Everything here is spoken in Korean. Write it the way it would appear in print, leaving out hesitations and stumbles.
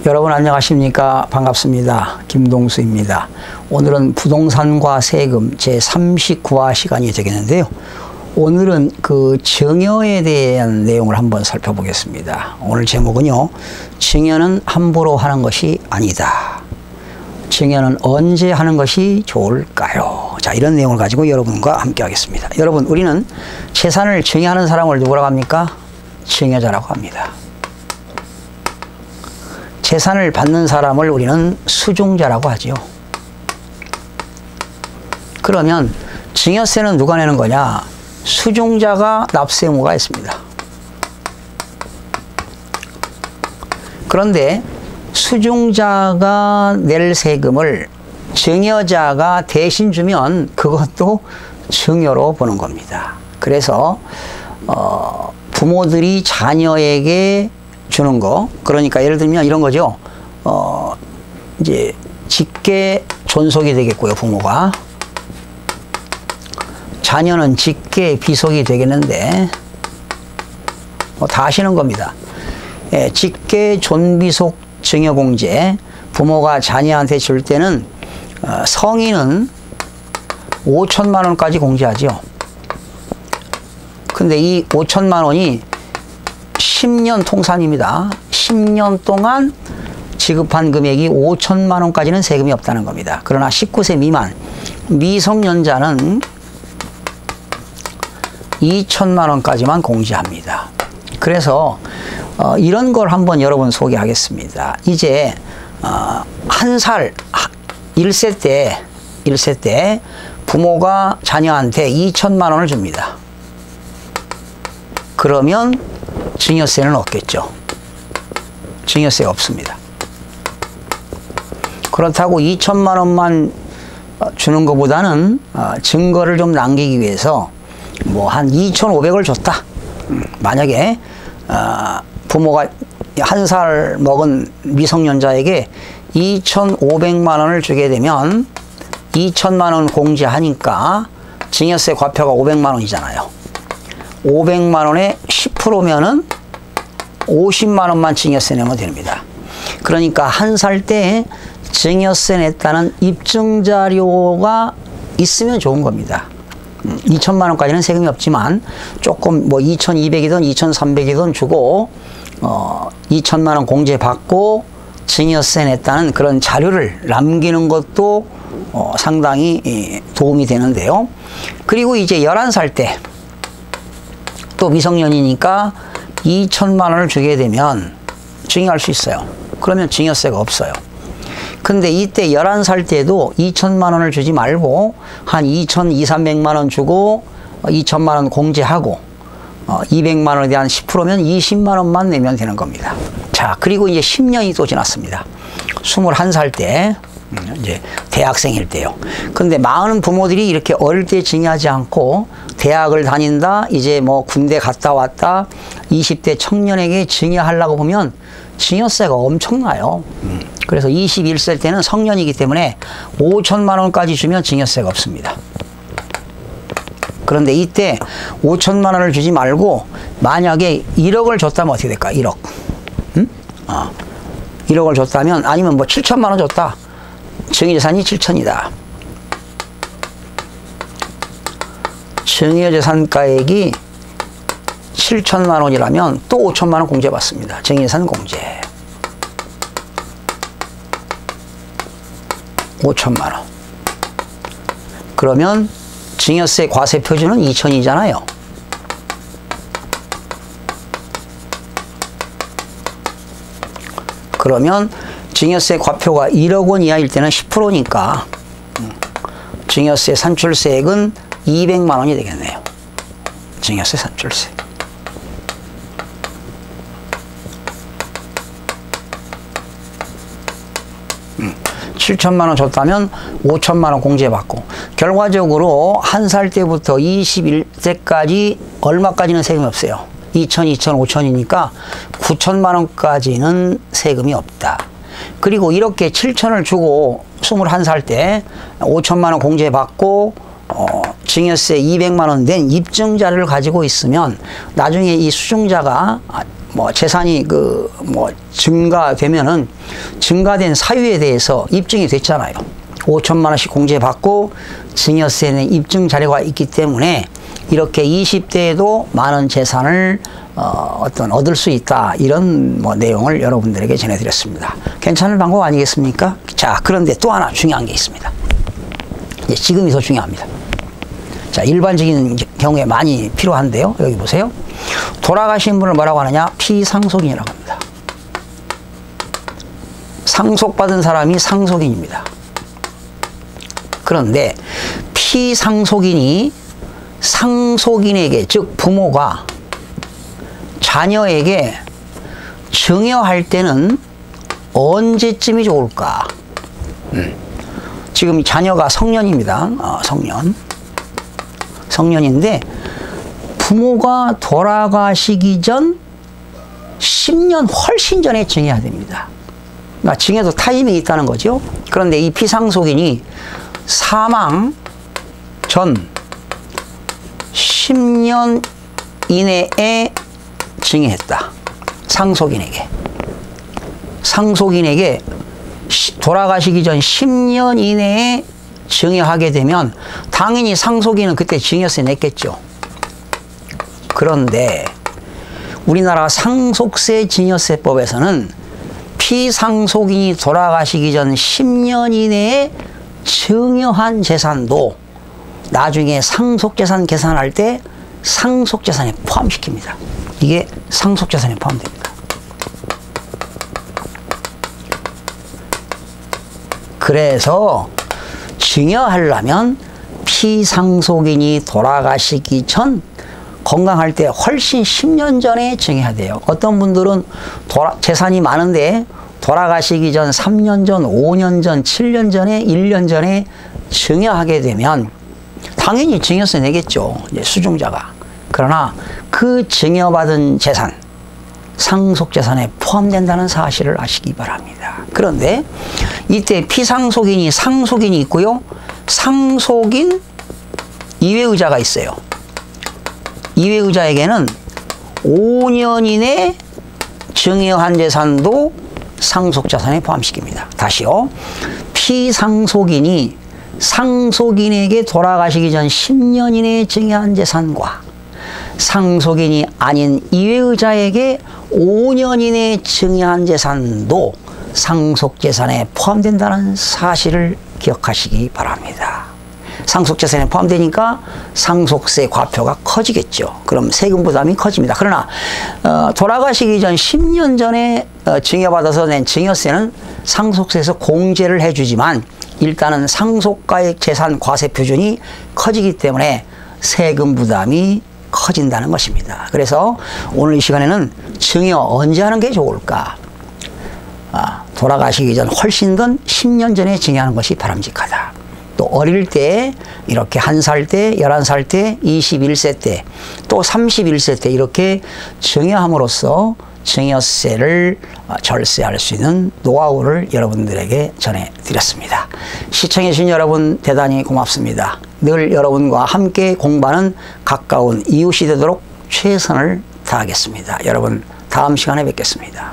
여러분 안녕하십니까? 반갑습니다. 김동수입니다. 오늘은 부동산과 세금 제39화 시간이 되겠는데요. 오늘은 그 증여에 대한 내용을 한번 살펴보겠습니다. 오늘 제목은요, 증여는 함부로 하는 것이 아니다. 증여는 언제 하는 것이 좋을까요? 자, 이런 내용을 가지고 여러분과 함께 하겠습니다. 여러분, 우리는 재산을 증여하는 사람을 누구라고 합니까? 증여자라고 합니다. 재산을 받는 사람을 우리는 수중자라고 하죠. 그러면 증여세는 누가 내는 거냐? 수중자가 납세 의무가 있습니다. 그런데 수중자가 낼 세금을 증여자가 대신 주면 그것도 증여로 보는 겁니다. 그래서 부모들이 자녀에게 주는 거, 그러니까 예를 들면 이런 거죠. 이제 직계 존속이 되겠고요, 부모가. 자녀는 직계 비속이 되겠는데 다 아시는 겁니다. 예, 직계 존비속 증여공제, 부모가 자녀한테 줄 때는 성인은 5천만 원까지 공제하죠. 근데 이 5천만 원이 10년 통산입니다. 10년 동안 지급한 금액이 5천만 원까지는 세금이 없다는 겁니다. 그러나 19세 미만 미성년자는 2천만 원까지만 공제합니다. 그래서 이런 걸 한번 여러분 소개하겠습니다. 이제 한 살 1세 때 부모가 자녀한테 2천만 원을 줍니다. 그러면 증여세는 없겠죠. 증여세가 없습니다. 그렇다고 2천만 원만 주는 것보다는 증거를 좀 남기기 위해서 뭐 한 2,500을 줬다. 만약에 부모가 한 살 먹은 미성년자에게 2,500만 원을 주게 되면 2천만 원 공제하니까 증여세 과표가 500만 원이잖아요. 500만 원에 10%면은 50만 원만 증여세 내면 됩니다. 그러니까 한 살 때 증여세 냈다는 입증자료가 있으면 좋은 겁니다. 2천만 원까지는 세금이 없지만 조금 뭐 2,200이든 2,300이든 주고 2천만 원 공제 받고 증여세 냈다는 그런 자료를 남기는 것도 상당히 도움이 되는데요. 그리고 이제 11살 때 또 미성년이니까 2천만 원을 주게 되면 증여할 수 있어요. 그러면 증여세가 없어요. 근데 이때 11살 때도 2천만 원을 주지 말고 한 2,200~300만 원 주고 2천만 원 공제하고 200만 원에 대한 10%면 20만 원만 내면 되는 겁니다. 자, 그리고 이제 10년이 또 지났습니다. 21살 때 이제 대학생일 때요. 근데 많은 부모들이 이렇게 어릴 때 증여하지 않고 대학을 다닌다, 이제 뭐 군대 갔다 왔다, 20대 청년에게 증여하려고 보면 증여세가 엄청나요. 그래서 21세 때는 성년이기 때문에 5천만 원까지 주면 증여세가 없습니다. 그런데 이때 5천만 원을 주지 말고 만약에 1억을 줬다면 어떻게 될까? 1억. 1억을 줬다면, 아니면 뭐 7천만 원 줬다. 증여재산이 7천이다. 증여재산가액이 7천만 원이라면 또 5천만 원 공제받습니다. 증여재산 공제. 5천만 원. 그러면 증여세 과세 표준은 2천이잖아요. 그러면 증여세 과표가 1억 원 이하일 때는 10%니까 증여세 산출세액은 200만 원이 되겠네요. 증여세 산출세. 음. 7천만 원 줬다면 5천만 원 공제받고, 결과적으로 한 살 때부터 21세까지 얼마까지는 세금이 없어요. 2천, 2천, 5천이니까 9천만 원까지는 세금이 없다. 그리고 이렇게 7천을 주고 21살 때 5천만 원 공제받고 증여세 200만 원 낸 입증자를 가지고 있으면 나중에 이 수중자가 뭐 재산이 증가되면은 증가된 사유에 대해서 입증이 됐잖아요. 5천만 원씩 공제받고 증여세는 입증 자료가 있기 때문에 이렇게 20대에도 많은 재산을 얻을 수 있다. 이런 내용을 여러분들에게 전해드렸습니다. 괜찮은 방법 아니겠습니까? 자, 그런데 또 하나 중요한 게 있습니다. 지금이 더 중요합니다. 자, 일반적인 경우에 많이 필요한데요. 여기 보세요. 돌아가신 분을 뭐라고 하느냐? 피상속인이라고 합니다. 상속받은 사람이 상속인입니다. 그런데 피상속인이 상속인에게, 즉 부모가 자녀에게 증여할 때는 언제쯤이 좋을까? 지금 자녀가 성년입니다. 성년인데 부모가 돌아가시기 전 10년 훨씬 전에 증여해야 됩니다. 그러니까 증여도 타이밍이 있다는 거죠. 그런데 이 피상속인이 사망 전 10년 이내에 증여했다. 상속인에게 돌아가시기 전 10년 이내에 증여하게 되면 당연히 상속인은 그때 증여세 냈겠죠. 그런데 우리나라 상속세 증여세법에서는 피상속인이 돌아가시기 전 10년 이내에 증여한 재산도 나중에 상속재산 계산할 때 상속재산에 포함시킵니다. 이게 상속재산에 포함됩니다. 그래서 증여하려면 피상속인이 돌아가시기 전 건강할 때 훨씬 10년 전에 증여해야 돼요. 어떤 분들은 재산이 많은데 돌아가시기 전 3년 전, 5년 전, 7년 전에, 1년 전에 증여하게 되면 당연히 증여세 내겠죠. 이제 수중자가. 그러나 그 증여받은 재산, 상속재산에 포함된다는 사실을 아시기 바랍니다. 그런데 이때 피상속인이 상속인이 있고요. 상속인 이외의자가 있어요. 이외의자에게는 5년 이내 증여한 재산도 상속재산에 포함시킵니다. 다시요. 피상속인이 상속인에게 돌아가시기 전 10년 이내에 증여한 재산과 상속인이 아닌 이외의자에게 5년 이내에 증여한 재산도 상속재산에 포함된다는 사실을 기억하시기 바랍니다. 상속재산에 포함되니까 상속세 과표가 커지겠죠. 그럼 세금 부담이 커집니다. 그러나 돌아가시기 전 10년 전에 증여받아서 낸 증여세는 상속세에서 공제를 해주지만 일단은 상속가액 재산 과세 표준이 커지기 때문에 세금 부담이 커진다는 것입니다. 그래서 오늘 이 시간에는 증여 언제 하는 게 좋을까? 돌아가시기 전 훨씬 더 10년 전에 증여하는 것이 바람직하다. 또 어릴 때 이렇게 1살 때, 11살 때, 21세 때, 또 31세 때 이렇게 증여함으로써 증여세를 절세할 수 있는 노하우를 여러분들에게 전해드렸습니다. 시청해주신 여러분 대단히 고맙습니다. 늘 여러분과 함께 공부하는 가까운 이웃이 되도록 최선을 다하겠습니다. 여러분 다음 시간에 뵙겠습니다.